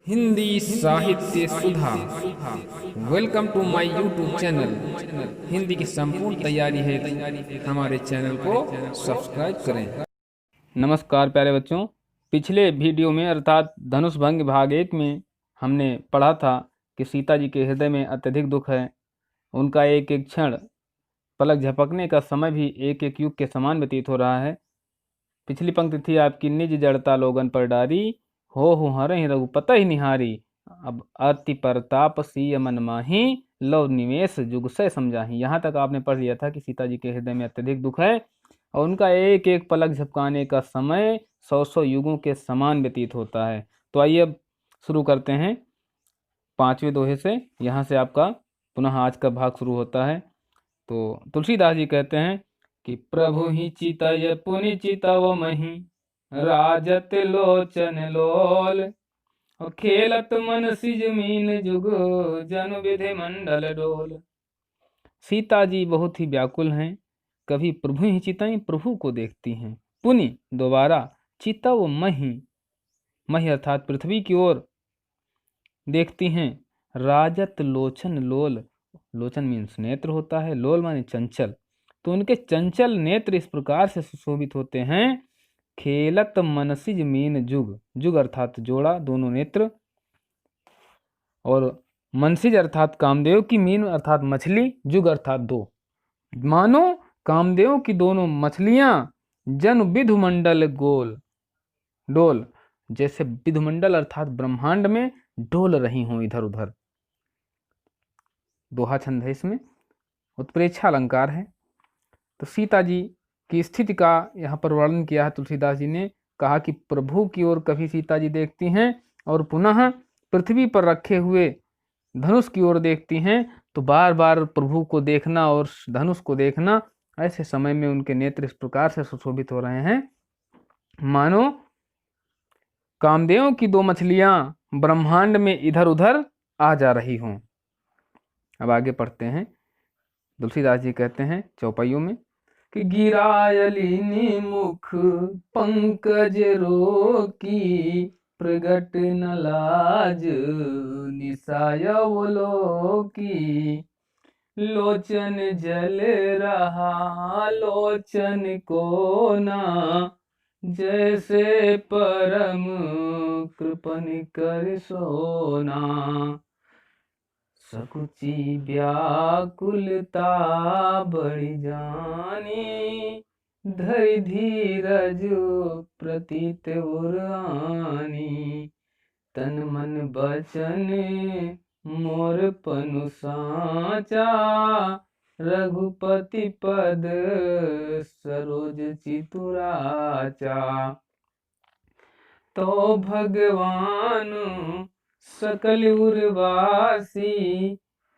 Hindi Sahitya Sudha. Welcome to my YouTube channel. Hindi की संपूर्ण तैयारी है, हमारे चैनल को सब्सक्राइब करें। नमस्कार प्यारे बच्चों। पिछले वीडियो में अर्थात धनुष भंग भाग 1 में हमने पढ़ा था कि सीता जी के हृदय में अत्यधिक दुख है। उनका एक एक क्षण, पलक झपकने का समय भी एक एक युग के समान व्यतीत हो रहा है। पिछली पंक्ति थी आपकी, निज जड़ता लोगन पर डारी, हो हरहि रघुपति ही निहारी, अब अति परताप सिय मन माही, लव निवेश जुग से समझाही। यहाँ तक आपने पढ़ लिया था कि सीता जी के हृदय में अत्यधिक दुख है और उनका एक एक पलक झपकाने का समय 100 युगों के समान व्यतीत होता है। तो आइए अब शुरू करते हैं 5वें दोहे से। यहाँ से आपका पुनः आज का भाग शुरू होता है। तो तुलसीदास जी कहते हैं कि प्रभु ही चितय पुनि चितव मही, राजत लोचन लोल, और खेलत मन सिज मीन जुग, जनु विधि मंडल डोल। सीता जी बहुत ही व्याकुल हैं। कभी प्रभु ही चिताई, प्रभु को देखती हैं, पुनि दोबारा चितव मही, मही अर्थात पृथ्वी की ओर देखती हैं। राजत लोचन लोल, लोचन मीन्स नेत्र होता है, लोल माने चंचल, तो उनके चंचल नेत्र इस प्रकार से सुशोभित होते हैं। खेलत मनसिज मीन जुग, जुग अर्थात जोड़ा, दोनों नेत्र, और मनसिज अर्थात कामदेव की, मीन अर्थात मछली, जुग अर्थात दो, मानो कामदेव की दोनों मछलियां जन विधुमंडल गोल डोल, जैसे विधुमंडल अर्थात ब्रह्मांड में डोल रही हों इधर उधर। दोहा छंद है, इसमें उत्प्रेक्षा अलंकार है। तो सीता जी की स्थिति का यहाँ पर वर्णन किया है तुलसीदास जी ने। कहा कि प्रभु की ओर कभी सीता जी देखती हैं और पुनः पृथ्वी पर रखे हुए धनुष की ओर देखती हैं। तो बार बार प्रभु को देखना और धनुष को देखना, ऐसे समय में उनके नेत्र इस प्रकार से सुशोभित हो रहे हैं मानो कामदेव की दो मछलियां ब्रह्मांड में इधर उधर आ जा रही हों। अब आगे पढ़ते हैं। तुलसीदास जी कहते हैं चौपाइयों में कि गिरायलिनी मुख पंकज रोकी, प्रगट न लाज निसायवलोकी, लोचन जल रहा लोचन को ना, जैसे परम कृपन कर सोना, सकुची व्याकुलता बढ़ी जानी, धरि धीरज प्रतीत उरानी, तन मन बचन मोर पनु साचा, रघुपति पद सरोज चितुराचा, तो भगवान सकल उर्वासी,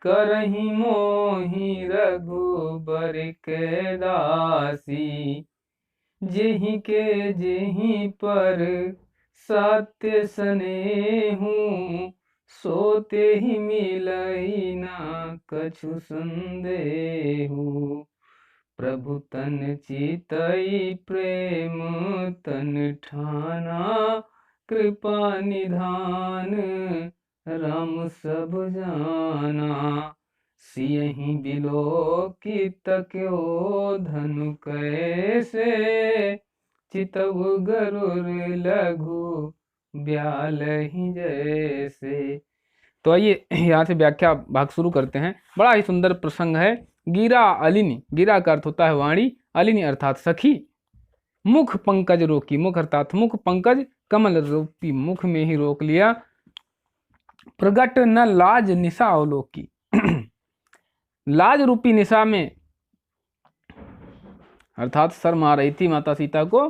करहि मोहि रघुबर के दासी, जेहि पर सत्य स्नेहु, सोते ही मिलई न कछु संदेहु, प्रभु तन चितई प्रेम तन ठाना, कृपा निधान राम सब जाना, सियहि बिलोकित क्यों धनु कैसे, चितव गरुर लघु ब्याल ही जैसे। तो आइए यहाँ से व्याख्या भाग शुरू करते हैं। बड़ा ही सुंदर प्रसंग है। गिरा अलिनी, गिरा का अर्थ होता है वाणी, अलिनी अर्थात सखी, मुख पंकज रोकी, मुख अर्थात मुख, पंकज कमल रूपी मुख में ही रोक लिया, प्रगट न लाज निशा अवलोकी, लाज रूपी निशा में अर्थात शर्म आ रही थी माता सीता को,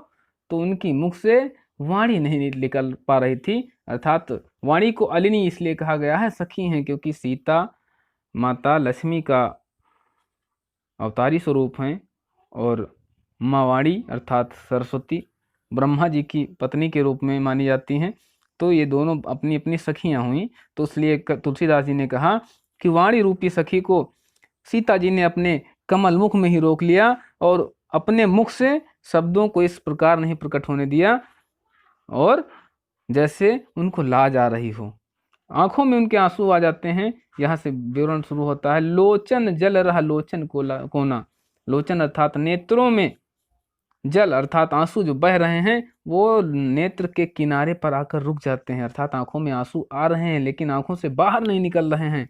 तो उनकी मुख से वाणी नहीं निकल पा रही थी। अर्थात वाणी को अलिनी इसलिए कहा गया है, सखी हैं, क्योंकि सीता माता लक्ष्मी का अवतारी स्वरूप हैं और माँ वाणी अर्थात सरस्वती ब्रह्मा जी की पत्नी के रूप में मानी जाती हैं। तो ये दोनों अपनी अपनी सखियां हुई। तो इसलिए तुलसीदास जी ने कहा कि वाणी रूपी सखी को सीता जी ने अपने कमल मुख में ही रोक लिया और अपने मुख से शब्दों को इस प्रकार नहीं प्रकट होने दिया और जैसे उनको लाज आ रही हो। आंखों में उनके आंसू आ जाते हैं। यहाँ से विवरण शुरू होता है, लोचन जल रहा लोचन कोना। लोचन अर्थात नेत्रों में, जल अर्थात आंसू जो बह रहे हैं वो नेत्र के किनारे पर आकर रुक जाते हैं, अर्थात आंखों में आंसू आ रहे हैं लेकिन आंखों से बाहर नहीं निकल रहे हैं।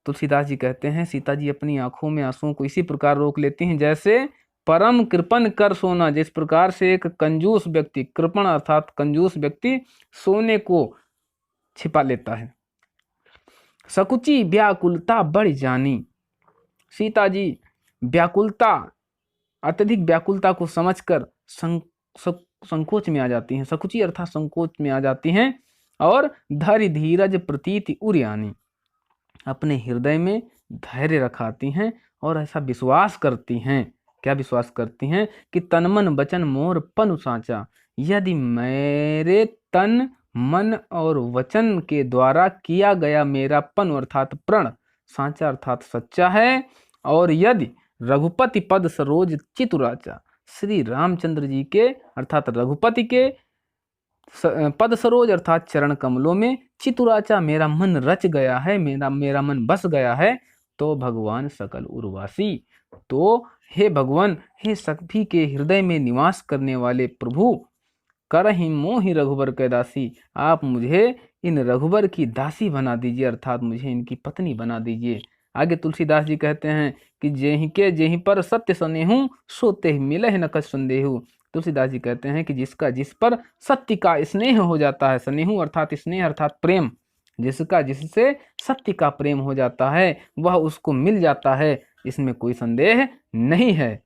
तुलसीदास जी कहते हैं सीता जी अपनी आंखों में आंसुओं को इसी प्रकार रोक लेती हैं जैसे परम कृपण कर सोना, जिस प्रकार से एक कंजूस व्यक्ति, कृपण अर्थात कंजूस व्यक्ति सोने को छिपा लेता है। सकुची व्याकुलता बढ़ जानी, सीता जी व्याकुलता, अत्यधिक व्याकुलता को समझकर संकोच में आ जाती हैं। सकुची अर्थात संकोच में आ जाती हैं। और धैर्य धीरज प्रतीति उर्यानी, अपने हृदय में धैर्य रखाती हैं और ऐसा विश्वास करती हैं। क्या विश्वास करती हैं कि तन मन वचन मोर पनु साचा, यदि मेरे तन मन और वचन के द्वारा किया गया मेरा पन अर्थात प्रण, साचा अर्थात सच्चा है, और यदि रघुपति पद सरोज चितुराचा, श्री रामचंद्र जी के अर्थात रघुपति के पद सरोज अर्थात चरण कमलों में चितुराचा मेरा मन रच गया है, मेरा मन बस गया है, तो भगवान सकल उर्वासी, तो हे भगवान, हे सभी के हृदय में निवास करने वाले प्रभु, करहि मोहि रघुबर के दासी, आप मुझे इन रघुबर की दासी बना दीजिए, अर्थात मुझे इनकी पत्नी बना दीजिए। आगे तुलसीदास जी कहते हैं कि जेहि पर सत्य सनेहु, सोते ही मिले न कछ संदेहु। तुलसीदास जी कहते हैं कि जिसका जिस पर सत्य का स्नेह हो जाता है, स्नेहु अर्थात स्नेह अर्थात प्रेम, जिसका जिससे सत्य का प्रेम हो जाता है वह उसको मिल जाता है, इसमें कोई संदेह नहीं है।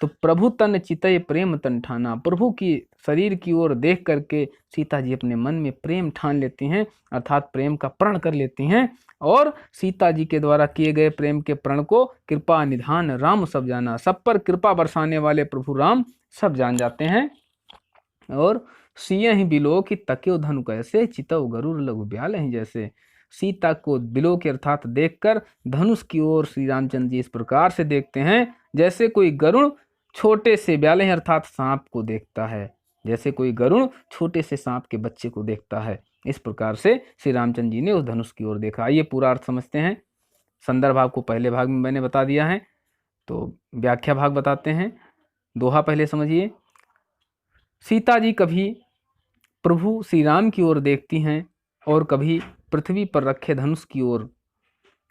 तो प्रभु तन चितय प्रेम तन ठाना, प्रभु की शरीर की ओर देख करके सीता जी अपने मन में प्रेम ठान लेती हैं, अर्थात प्रेम का प्रण कर लेती हैं। और सीता जी के द्वारा किए गए प्रेम के प्रण को कृपा निधान राम सब जाना, सब पर कृपा बरसाने वाले प्रभु राम सब जान जाते हैं। और सियहि बिलो की तक्यो धनु कैसे, चितव गरुड़ लघु ब्याल ही जैसे, सीता को बिलो के अर्थात देखकर धनुष की ओर श्री रामचंद्र जी इस प्रकार से देखते हैं जैसे कोई गरुड़ छोटे से ब्याले अर्थात सांप को देखता है, जैसे कोई गरुड़ छोटे से सांप के बच्चे को देखता है। इस प्रकार से श्री रामचंद्र जी ने उस धनुष की ओर देखा। आइए पूरा अर्थ समझते हैं। संदर्भ आपको पहले भाग में मैंने बता दिया है, तो व्याख्या भाग बताते हैं। दोहा पहले समझिए। सीता जी कभी प्रभु श्री राम की ओर देखती हैं और कभी पृथ्वी पर रखे धनुष की ओर।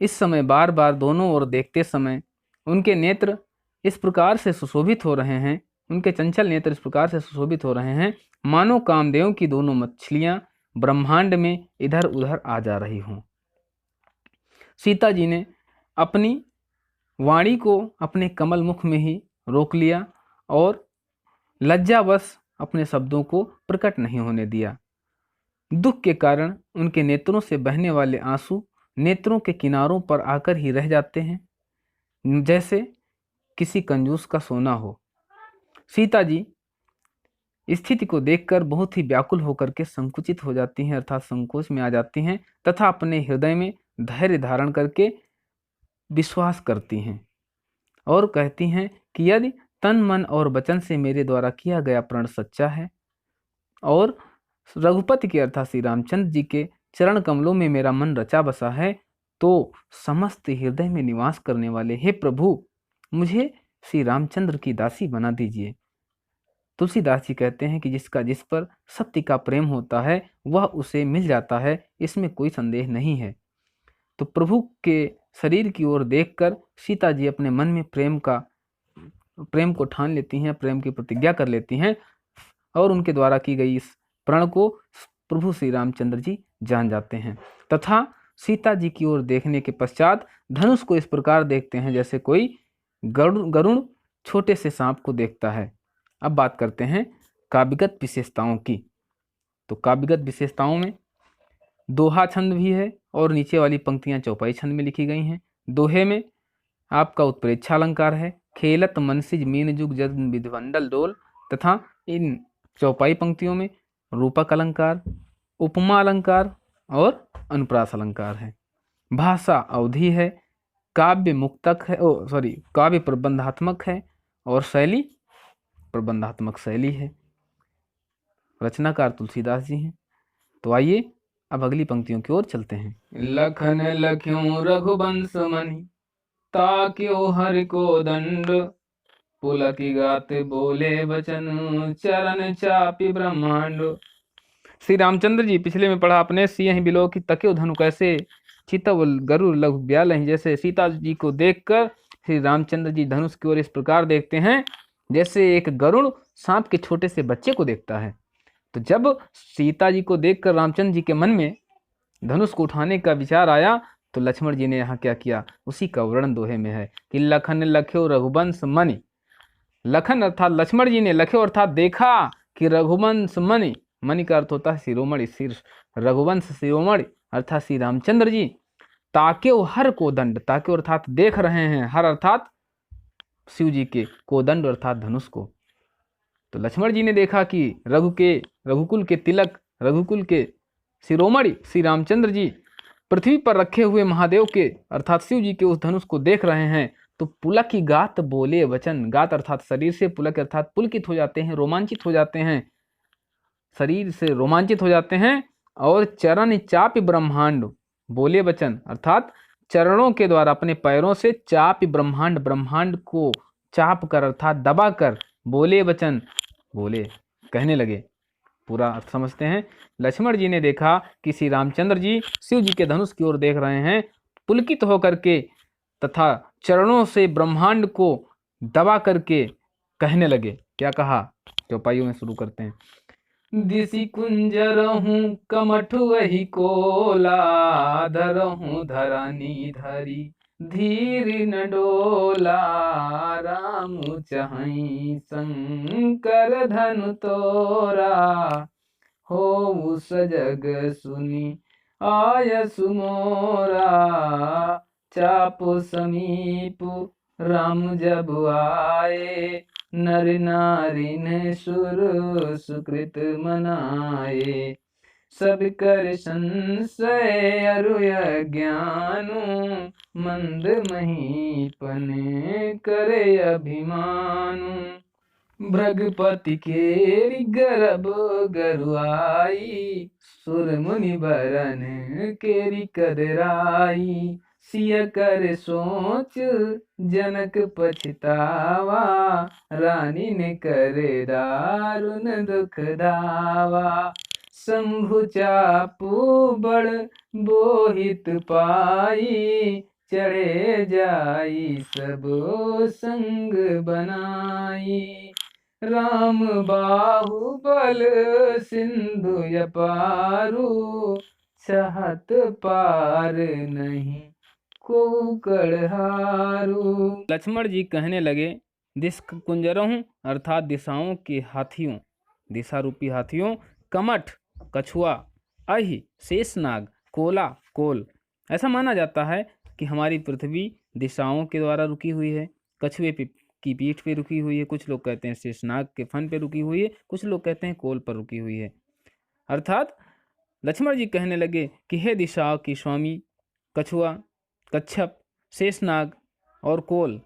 इस समय बार बार दोनों ओर देखते समय उनके नेत्र इस प्रकार से सुशोभित हो रहे हैं, उनके चंचल नेत्र इस प्रकार से सुशोभित हो रहे हैं मानो कामदेव की दोनों मछलियां ब्रह्मांड में इधर उधर आ जा रही हों। सीता जी ने अपनी वाणी को अपने कमल मुख में ही रोक लिया और लज्जावश अपने शब्दों को प्रकट नहीं होने दिया। दुख के कारण उनके नेत्रों से बहने वाले आंसू नेत्रों के किनारों पर आकर ही रह जाते हैं, जैसे किसी कंजूस का सोना हो। सीता जी स्थिति को देखकर बहुत ही व्याकुल होकर के संकुचित हो जाती हैं, अर्थात संकोच में आ जाती हैं, तथा अपने हृदय में धैर्य धारण करके विश्वास करती हैं और कहती हैं कि यदि तन मन और वचन से मेरे द्वारा किया गया प्रण सच्चा है और रघुपति के अर्थात श्री रामचंद्र जी के चरण कमलों में मेरा मन रचा बसा है, तो समस्त हृदय में निवास करने वाले हे प्रभु, मुझे श्री रामचंद्र की दासी बना दीजिए। तुलसीदास जी कहते हैं कि जिसका जिस पर सत्य का प्रेम होता है वह उसे मिल जाता है, इसमें कोई संदेह नहीं है। तो प्रभु के शरीर की ओर देखकर सीता जी अपने मन में प्रेम को ठान लेती हैं, प्रेम की प्रतिज्ञा कर लेती हैं और उनके द्वारा की गई इस प्रण को प्रभु श्री रामचंद्र जी जान जाते हैं, तथा सीता जी की ओर देखने के पश्चात धनुष को इस प्रकार देखते हैं जैसे कोई गरुड़ छोटे से सांप को देखता है। अब बात करते हैं काव्यगत विशेषताओं की। तो काव्यगत विशेषताओं में दोहा छंद भी है और नीचे वाली पंक्तियां चौपाई छंद में लिखी गई हैं। दोहे में आपका उत्प्रेक्षा अलंकार है, खेलत मनसिज मीन जुग जद विधिमंडल डोल, तथा इन चौपाई पंक्तियों में रूपक अलंकार, उपमा अलंकार और अनुप्रास अलंकार है। भाषा अवधि है, काव्य मुक्तक है, काव्य प्रबंधात्मक है और शैली प्रबंधात्मक शैली है। रचनाकार तुलसीदास जी हैं। तो आइए अब अगली पंक्तियों की ओर चलते हैं। लखन लख्यों रघुवंश मनि, ताक्यो हरि को दंड, पुलकी गात बोले वचन, चरण चापि ब्रह्मांड। श्री रामचंद्र जी, पिछले में पढ़ा अपने, सिंह बिलो की तक्यो धनु कैसे, चितव गरुड़ लघु ब्यालहि। जैसे सीता जी को देखकर श्री रामचंद्र जी धनुष की ओर इस प्रकार देखते हैं जैसे एक गरुड़ सांप के छोटे से बच्चे को देखता है। तो जब सीता जी को देखकर रामचंद्र जी के मन में धनुष को उठाने का विचार आया तो लक्ष्मण जी ने यहाँ क्या किया, उसी का वर्णन दोहे में है कि लखन लख्यो रघुवंश मनि। लखन अर्थात लक्ष्मण जी ने, लख्यो अर्थात देखा कि रघुवंश मनि, मणि का अर्थ होता है शिरोमणि, शीर्ष, रघुवंश शिरोमणि अर्थात श्री रामचंद्र जी, ताक्यो हर को दंड, ताक्यो अर्थात देख रहे हैं, हर अर्थात शिव जी के, कोदंड अर्थात धनुष को। तो लक्ष्मण जी ने देखा कि रघुकुल के तिलक, रघुकुल के शिरोमणि श्री रामचंद्र जी पृथ्वी पर रखे हुए महादेव के अर्थात शिव जी के उस धनुष को देख रहे हैं। तो पुलक की गात बोले वचन, गात अर्थात शरीर से, पुलक अर्थात पुलकित हो जाते हैं, रोमांचित हो जाते हैं, शरीर से रोमांचित हो जाते हैं। और चरण चापि ब्रह्मांड, बोले वचन अर्थात चरणों के द्वारा, अपने पैरों से चापि ब्रह्मांड, ब्रह्मांड को चाप कर अर्थात दबा कर, बोले वचन, बोले, कहने लगे। पूरा अर्थ समझते हैं। लक्ष्मण जी ने देखा कि श्री रामचंद्र जी शिव जी के धनुष की ओर देख रहे हैं, पुलकित होकर के तथा चरणों से ब्रह्मांड को दबा करके कहने लगे। क्या कहा, चौपाइयों में शुरू करते हैं। दिसी कुंजरहूँ कमठ वही कोला, धरहूँ धरानी धरी धीर न डोला, राम चहई शंकर धनु तोरा, हो सजग सुनी आय सुमोरा, चापो समीप राम जब आए, नर नारी ने सुर सुकृत मनाए, सब कर संशय अरु अज्ञानु, मंद महीपन करे अभिमानु, भृगपति केरी गर्भ गरुआई, सुर मुनि बरन केरी कदराई, सिय कर सोच जनक पछतावा, रानी ने करे दारुण दुख दावा, शंभु चापू बड़ बोहित पाई, चढ़े जाई सब संग बनाई, राम बाहुबल सिंधु अपारू, चाहत पार नहीं को कड़हारू। लक्ष्मण जी कहने लगे, दिस कुंजरहूँ अर्थात दिशाओं के हाथियों, दिशा रूपी हाथियों, कमठ कछुआ, अहि शेषनाग, कोला कोल। ऐसा माना जाता है कि हमारी पृथ्वी दिशाओं के द्वारा रुकी हुई है, कछुए की पीठ पे रुकी हुई है, कुछ लोग कहते हैं शेषनाग के फन पे रुकी हुई है, कुछ लोग कहते हैं कोल पर रुकी हुई है। अर्थात लक्ष्मण जी कहने लगे कि हे दिशाओं की स्वामी, कछुआ, कच्छप, शेषनाग और कोल,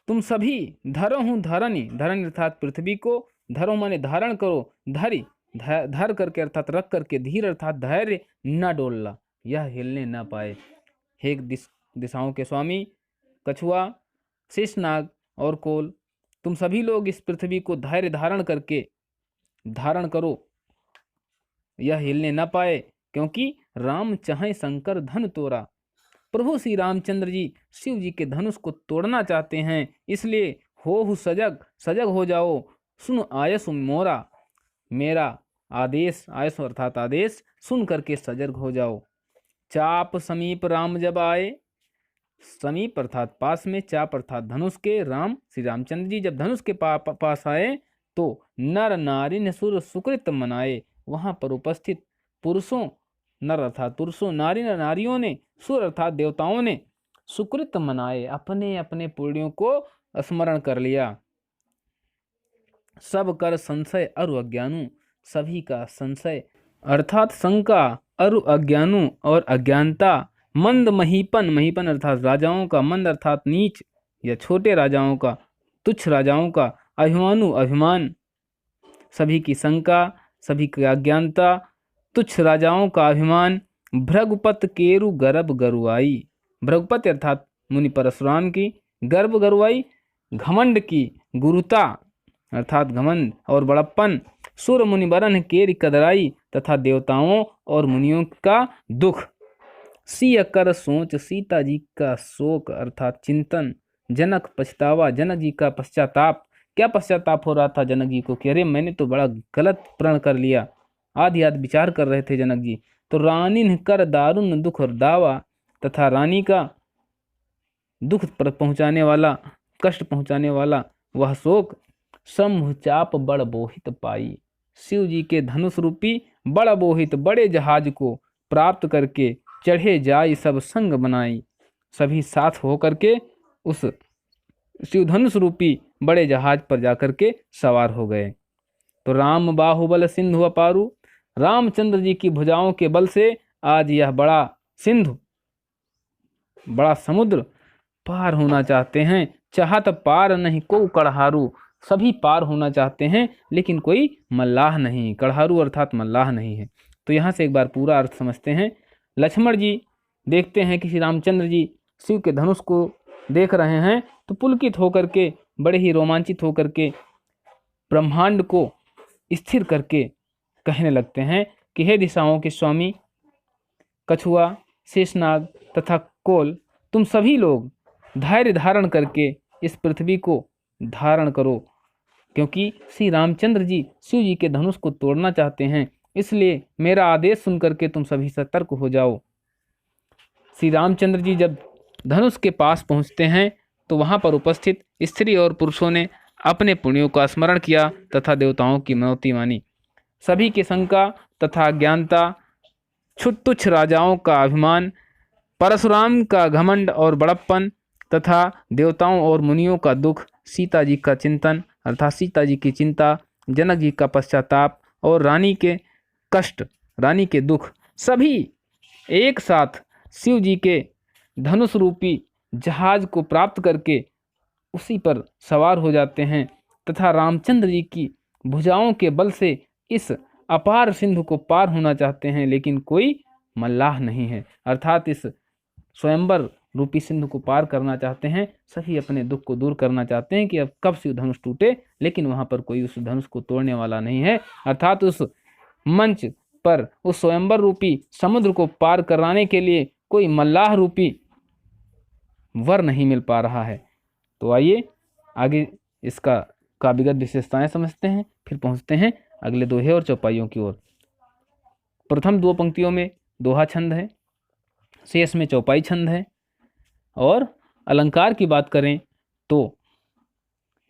तुम सभी धरो हूँ धरनी, धरनी अर्थात पृथ्वी को, धरो माने धारण करो, धरी धर करके अर्थात रख करके, धीर अर्थात धैर्य, न डोलना, यह हिलने न पाए। हे दिशाओं के स्वामी, कछुआ, शेषनाग और कोल, तुम सभी लोग इस पृथ्वी को धैर्य धारण करके धारण करो, यह हिलने न पाए, क्योंकि राम चाहे शंकर धन तोरा, प्रभु श्री रामचंद्र जी शिव जी के धनुष को तोड़ना चाहते हैं, इसलिए हो सजग, सजग हो जाओ, सुन आयस मोरा, मेरा आदेश, आयस अर्थात आदेश, सुन करके सजग हो जाओ। चाप समीप राम जब आए, समीप अर्थात पास में, चाप अर्थात धनुष के, राम श्री रामचंद्र जी जब धनुष के पास आए तो नर नारी ने सुर सुकृत मनाए, वहां पर उपस्थित पुरुषों, नर अर्थात पुरुषों, नारी नारियों ने, सुर अर्थात देवताओं ने सुकृत मनाए, अपने अपने पुण्यों को स्मरण कर लिया। सब कर संशय अरु अज्ञानु, सभी का संशय अर्थात शंका, अरु अज्ञानु और अज्ञानता, मंद महीपन, महीपन अर्थात राजाओं का, मंद अर्थात नीच या छोटे राजाओं का, तुच्छ राजाओं का, अभिमानु अभिमान, सभी की शंका, सभी की अज्ञानता, तुच्छ राजाओं का अभिमान, भृगुपत केरु गर्भ गरुआई। भृगुपति अर्थात मुनि परशुराम की, गर्भ गरुआई घमंड की, गुरुता अर्थात घमंड और बड़प्पन, सुर मुनिवरन केरी कदराई तथा देवताओं और मुनियों का दुख। सिय कर सोच सीता जी का शोक अर्थात चिंतन, जनक पछतावा जनक जी का पश्चाताप। क्या पश्चाताप हो रहा था जनक जी को कि अरे मैंने तो बड़ा गलत प्रण कर लिया। आदि आदि विचार कर रहे थे जनक जी। तो रानी कर दारुण दुख और दावा तथा रानी का दुख पहुंचाने वाला, कष्ट पहुंचाने वाला वह शोक। शंभु चाप बड़ बोहित पाई, शिव जी के धनुष रूपी बड़ बोहित बड़े जहाज को प्राप्त करके चढ़े जाई सब संग बनाई। सभी साथ होकर के उस शिव धनुष रूपी बड़े जहाज पर जाकर के सवार हो गए। तो राम बाहुबल सिंधु अपारू, रामचंद्र जी की भुजाओं के बल से आज यह बड़ा सिंधु, बड़ा समुद्र पार होना चाहते हैं। चाहत पार नहीं को कड़हारू, सभी पार होना चाहते हैं लेकिन कोई मल्लाह नहीं, कड़हारू अर्थात मल्लाह नहीं है। तो यहाँ से एक बार पूरा अर्थ समझते हैं। लक्ष्मण जी देखते हैं कि श्री रामचंद्र जी शिव के धनुष को देख रहे हैं तो पुलकित होकर के, बड़े ही रोमांचित होकर के ब्रह्मांड को स्थिर करके कहने लगते हैं कि हे दिशाओं के स्वामी कछुआ, शेषनाग तथा कोल, तुम सभी लोग धैर्य धारण करके इस पृथ्वी को धारण करो, क्योंकि श्री रामचंद्र जी शिव जी के धनुष को तोड़ना चाहते हैं। इसलिए मेरा आदेश सुनकर के तुम सभी सतर्क हो जाओ। श्री रामचंद्र जी जब धनुष के पास पहुंचते हैं तो वहां पर उपस्थित स्त्री और पुरुषों ने अपने पुण्यों का स्मरण किया तथा देवताओं की मनौती मानी। सभी की शंका तथा ज्ञानता, तुच्छ राजाओं का अभिमान, परशुराम का घमंड और बड़प्पन तथा देवताओं और मुनियों का दुख, सीता जी का चिंतन अर्थात सीता जी की चिंता, जनक जी का पश्चाताप और रानी के कष्ट, रानी के दुख, सभी एक साथ शिव जी के धनुष रूपी जहाज को प्राप्त करके उसी पर सवार हो जाते हैं तथा रामचंद्र जी की भुजाओं के बल से इस अपार सिंधु को पार होना चाहते हैं लेकिन कोई मल्लाह नहीं है, अर्थात इस स्वयंवर रूपी सिंधु को पार करना चाहते हैं। सभी अपने दुख को दूर करना चाहते हैं कि अब कब शिव धनुष टूटे, लेकिन वहां पर कोई उस धनुष को तोड़ने वाला नहीं है, अर्थात उस मंच पर उस स्वयंवर रूपी समुद्र को पार कराने के लिए कोई मल्लाह रूपी वर नहीं मिल पा रहा है। तो आइए आगे इसका काव्यगत विशेषताएं समझते हैं, फिर पहुंचते हैं अगले दोहे और चौपाइयों की ओर। प्रथम दो पंक्तियों में दोहा छंद है, शेष में चौपाई छंद है। और अलंकार की बात करें तो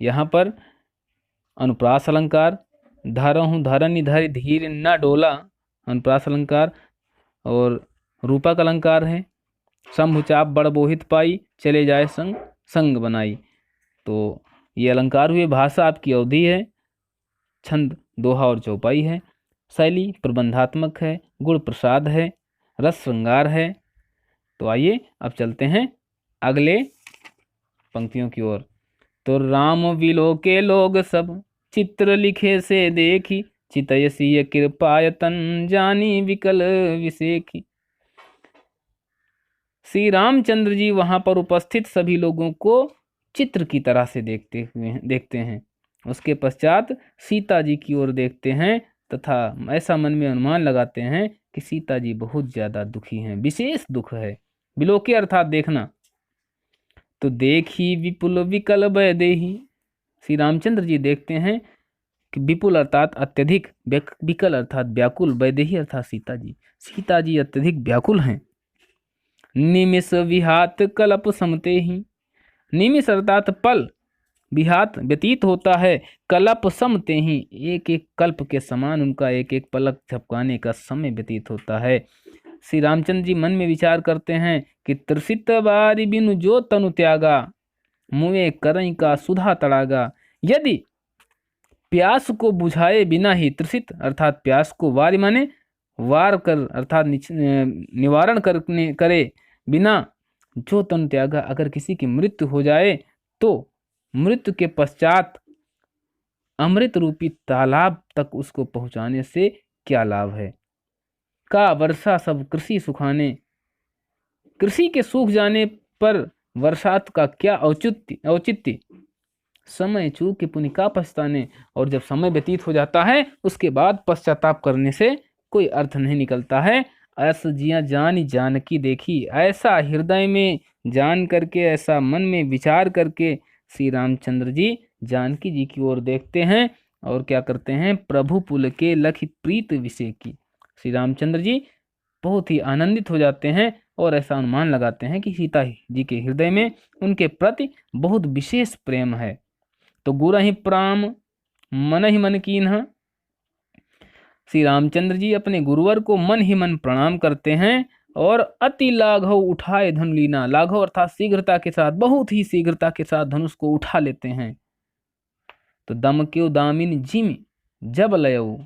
यहाँ पर अनुप्रास अलंकार, धरहूँ धरनि धरि धीर न डोला, अनुप्रास अलंकार, और रूपक अलंकार है, शंभु चाप बड़ बोहित पाई, चले जाए संग संग बनाई। तो ये अलंकार हुए, भाषा आपकी अवधि है, छंद दोहा और चौपाई है, शैली प्रबंधात्मक है, गुण प्रसाद है, रस श्रृंगार है। तो आइए अब चलते हैं अगले पंक्तियों की ओर। तो राम विलो के लोग सब चित्र लिखे से देखी, चितयसी कृपायतन जानी विकल विसेखी। श्री रामचंद्र जी वहां पर उपस्थित सभी लोगों को चित्र की तरह से देखते हैं। उसके पश्चात सीता जी की ओर देखते हैं तथा ऐसा मन में अनुमान लगाते हैं कि सीता जी बहुत ज्यादा दुखी हैं, विशेष दुख है। बिलोके अर्थात देखना। तो देखी विपुल विकल वैदेही, श्री रामचंद्र जी देखते हैं कि विपुल अर्थात अत्यधिक, विकल अर्थात व्याकुल, वैदेही अर्थात सीता जी अत्यधिक व्याकुल हैं। निमिष विहात कल्प समते ही, निमिष अर्थात पल, विहात व्यतीत होता है, कल्प समते ही एक एक कल्प के समान उनका एक एक पलक झपकाने का समय व्यतीत होता है। श्री रामचंद्र जी मन में विचार करते हैं कि त्रिसित बारी बिनु जो तनु त्यागा, मुए करई का सुधा तड़ागा। यदि प्यास को बुझाए बिना ही, त्रिसित अर्थात प्यास को, वारी माने वार कर अर्थात निवारण करे बिना, जो तनु त्यागा, अगर किसी की मृत्यु हो जाए तो मृत्यु के पश्चात अमृत रूपी तालाब तक उसको पहुंचाने से क्या लाभ है। का वर्षा सब कृषि सुखाने। कृषि के सूख जाने पर वर्षात का क्या औचित्य। समय चूके पुण्य का पछताने। और जब समय व्यतीत हो जाता है उसके बाद पश्चाताप करने से कोई अर्थ नहीं निकलता है। ऐसा जिया जानी जानकी देखी, ऐसा हृदय में जान करके, ऐसा मन में विचार करके श्री रामचंद्र जी जानकी जी की ओर देखते हैं और क्या करते हैं, प्रभु पुल के लखि प्रीत विषय की। श्री रामचंद्र जी बहुत ही आनंदित हो जाते हैं और ऐसा अनुमान लगाते हैं कि सीता जी के हृदय में उनके प्रति बहुत विशेष प्रेम है। तो गुरहि प्राम मन ही मन कीन्ह। श्री रामचंद्र जी अपने गुरुवर को मन ही मन प्रणाम करते हैं और अति लाघव उठाए धनु लीना। लाघव अर्थात शीघ्रता के साथ, बहुत ही शीघ्रता के साथ धनुष को उठा लेते हैं। तो दम क्यों दामिन जिम जब लयो।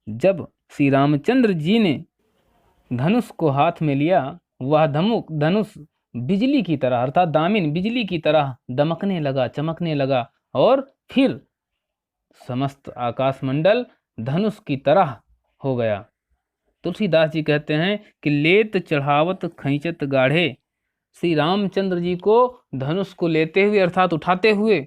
जब श्री रामचंद्र जी ने धनुष को हाथ में लिया, वह धनुष बिजली की तरह अर्थात दामिन बिजली की तरह दमकने लगा, चमकने लगा और फिर समस्त आकाशमंडल धनुष की तरह हो गया। तुलसीदास जी कहते हैं कि लेत चढ़ावत खींचत गाढ़े। श्री रामचंद्र जी को धनुष को लेते हुए अर्थात उठाते हुए,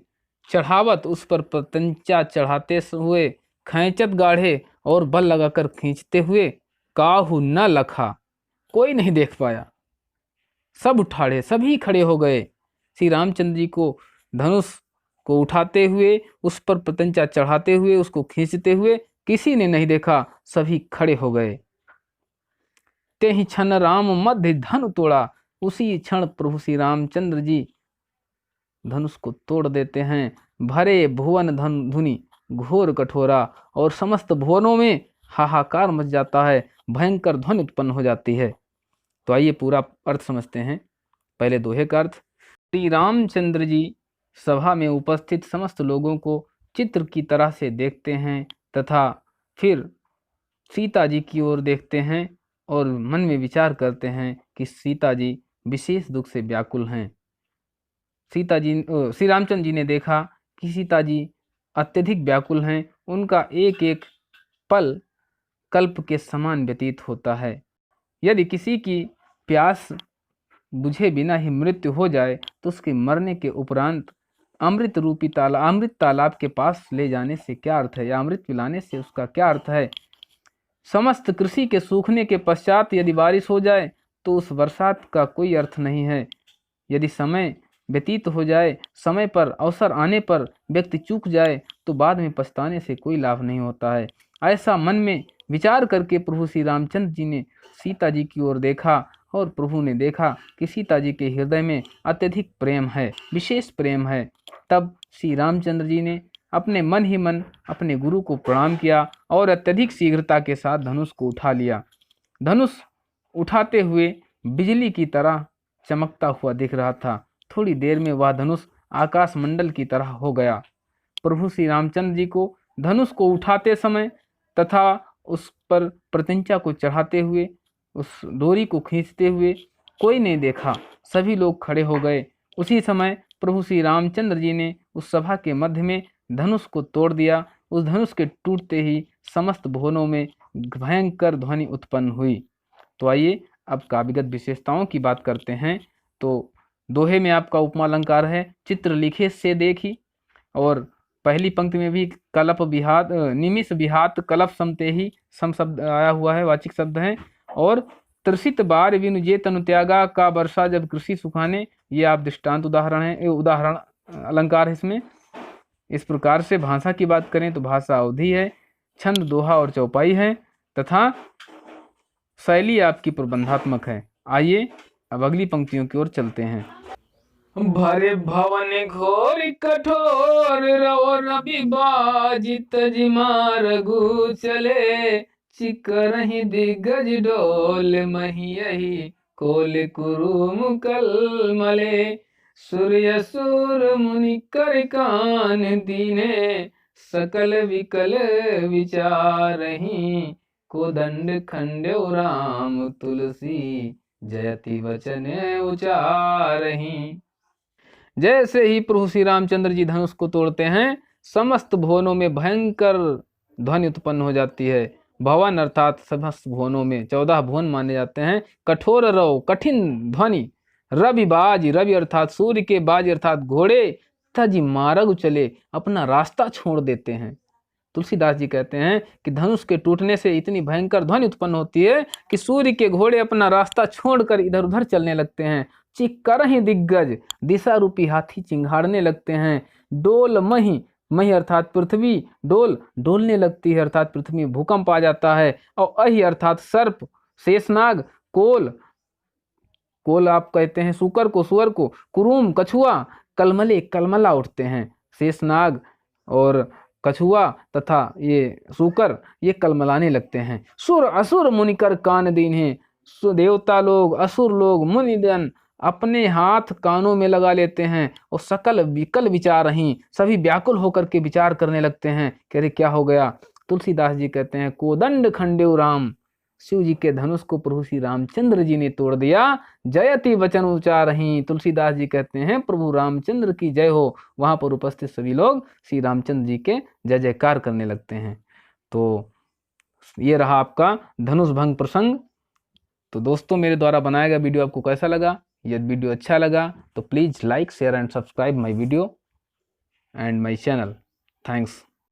चढ़ावत उस पर प्रत्यंचा चढ़ाते हुए, खींचत गाढ़े और बल लगाकर खींचते हुए, काहू न लखा कोई नहीं देख पाया। सब उठाड़े, सभी खड़े हो गए। श्री रामचंद्र जी को धनुष को उठाते हुए, उस पर प्रत्यंचा चढ़ाते हुए, उसको खींचते हुए किसी ने नहीं देखा, सभी खड़े हो गए। ते ही क्षण राम मध्य धनु तोड़ा। उसी क्षण प्रभु श्री रामचंद्र जी धनुष को तोड़ देते हैं। भरे भुवन धुनि घोर कठोरा। और समस्त भुवनों में हाहाकार मच जाता है, भयंकर ध्वनि उत्पन्न हो जाती है। तो आइए पूरा अर्थ समझते हैं। पहले दोहे का अर्थ। श्री रामचंद्र जी सभा में उपस्थित समस्त लोगों को चित्र की तरह से देखते हैं तथा फिर सीता जी की ओर देखते हैं और मन में विचार करते हैं कि सीता जी विशेष दुख से व्याकुल हैं। श्री रामचंद्र जी ने देखा कि सीता जी अत्यधिक व्याकुल हैं, उनका एक एक पल कल्प के समान व्यतीत होता है। यदि किसी की प्यास बुझे बिना ही मृत्यु हो जाए तो उसके मरने के उपरांत अमृत तालाब के पास ले जाने से क्या अर्थ है, या अमृत पिलाने से उसका क्या अर्थ है। समस्त कृषि के सूखने के पश्चात यदि बारिश हो जाए तो उस बरसात का कोई अर्थ नहीं है। यदि समय व्यतीत हो जाए, समय पर अवसर आने पर व्यक्ति चूक जाए तो बाद में पछताने से कोई लाभ नहीं होता है। ऐसा मन में विचार करके प्रभु श्री रामचंद्र जी ने सीता जी की ओर देखा और प्रभु ने देखा कि सीता जी के हृदय में अत्यधिक प्रेम है, विशेष प्रेम है। तब श्री रामचंद्र जी ने अपने मन ही मन अपने गुरु को प्रणाम किया और अत्यधिक शीघ्रता के साथ धनुष को उठा लिया। धनुष उठाते हुए बिजली की तरह चमकता हुआ दिख रहा था। थोड़ी देर में वह धनुष आकाश मंडल की तरह हो गया। प्रभु श्री रामचंद्र जी को धनुष को उठाते समय तथा उस पर प्रत्यंचा को चढ़ाते हुए, उस डोरी को खींचते हुए कोई नहीं देखा, सभी लोग खड़े हो गए। उसी समय प्रभु श्री रामचंद्र जी ने उस सभा के मध्य में धनुष को तोड़ दिया। उस धनुष के टूटते ही समस्त भुवनों में भयंकर ध्वनि उत्पन्न हुई। तो आइए अब काव्यगत विशेषताओं की बात करते हैं। तो दोहे में आपका उपमा अलंकार है, चित्र लिखे से देखी, और पहली पंक्ति में भी कलप विहात निमिष विहात कलप समते ही सम शब्द आया हुआ है, वाचिक शब्द है। और त्रसित बार विनु जे तनु त्यागा का वर्षा जब कृषि सुखाने, ये आप दृष्टांत उदाहरण है, उदाहरण अलंकार है इसमें। इस प्रकार से भाषा की बात करें तो भाषा अवधि है, छंद दोहा और चौपाई है तथा शैली आपकी प्रबंधात्मक है। आइए अब अगली पंक्तियों की ओर चलते हैं। भरे भवन घोर कठोर रो रवि बाजित जिमा रघु चले, चिकरहि दिग्गज डोल महियहि कोल कुरुम कल मले, सूर्य सूर मुनि कर कान दीने, सकल विकल विचारहि, कोदंड खंड्यो राम तुलसी, जयति वचन उचारहि। जैसे ही प्रभु श्री रामचंद्र जी धनुष को तोड़ते हैं, समस्त भुवनों में भयंकर ध्वनि उत्पन्न हो जाती है भवन अर्थात समस्त भुवनों में 14 भुवन माने जाते हैं। कठोर रव कठिन ध्वनि, रवि बाज, रवि अर्थात सूर्य के, बाज अर्थात घोड़े, तजी मार्ग चले अपना रास्ता छोड़ देते हैं। तुलसीदास जी कहते हैं कि धनुष के टूटने से इतनी भयंकर ध्वनि उत्पन्न होती है कि सूर्य के घोड़े अपना रास्ता छोड़कर इधर उधर चलने लगते हैं। चिक्कर ही दिग्गज, दिशा रूपी हाथी चिंघाड़ने लगते हैं। डोल मही, मही अर्थात पृथ्वी, डोल डोलने लगती है अर्थात पृथ्वी में भूकंप आ जाता है। और अहि अर्थात सर्प, शेषनाग, कोल, कोल आप कहते हैं सुकर को, सुअर को, कुरुम कछुआ, कलमले कलमला उठते हैं। शेषनाग और कछुआ तथा ये सूकर ये कलमलाने लगते हैं। सुर असुर मुनिकर कान दीन है, देवता लोग, असुर लोग, मुनिजन अपने हाथ कानों में लगा लेते हैं और सकल विकल विचार ही सभी व्याकुल होकर के विचार करने लगते हैं कि अरे क्या हो गया। तुलसीदास जी कहते हैं कोदंड खंडेव राम, शिव जी के धनुष को प्रभु श्री रामचंद्र जी ने तोड़ दिया। जयति वचन उच्चारहि, तुलसीदास जी कहते हैं प्रभु रामचंद्र की जय हो। वहां पर उपस्थित सभी लोग श्री रामचंद्र जी के जय जयकार करने लगते हैं। तो ये रहा आपका धनुष भंग प्रसंग। तो दोस्तों मेरे द्वारा बनाया गया वीडियो आपको कैसा लगा? यदि वीडियो अच्छा लगा तो please like share and subscribe my video and my channel. Thanks.